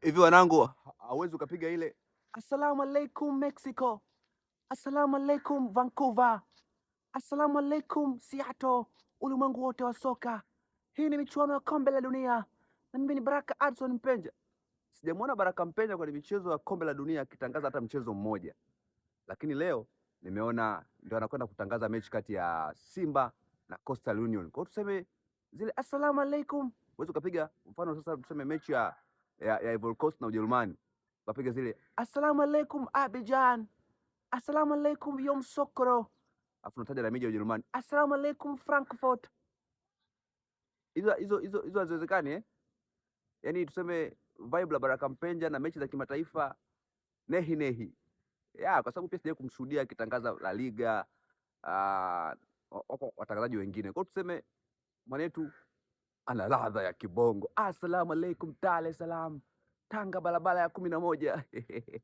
hivi wanangu, hauwezi ukapiga ile assalamu alaikum Mexico, assalamu alaikum Vancouver, assalamu alaikum Seattle, ulimwengu wote wa soka. Hii ni michuano ya kombe la dunia na mimi ni Baraka Adson Mpenja. Sijamwona Baraka Mpenja kwenye michezo ya kombe la dunia akitangaza hata mchezo mmoja, lakini leo nimeona ndio anakwenda kutangaza mechi kati ya Simba na Coastal Union. Kwa hiyo tuseme zile assalamu alaikum, uweze ukapiga mfano sasa, tuseme mechi ya Ivory Coast na Ujerumani, ukapiga zile assalamu alaikum Abidjan, assalamu alaikum Yom Sokoro, afu unataja na miji ya Ujerumani, assalamu alaikum Frankfurt. Hizo haziwezekani Yaani tuseme vibe la Baraka Mpenja na mechi za kimataifa nehi nehi kwa sababu pia sijawahi kumshuhudia akitangaza La Liga. Wapo watangazaji wengine, kwa hiyo tuseme mwanetu ana ladha ya kibongo. Assalamu alaikum Dar es Salaam, Tanga barabara ya 11.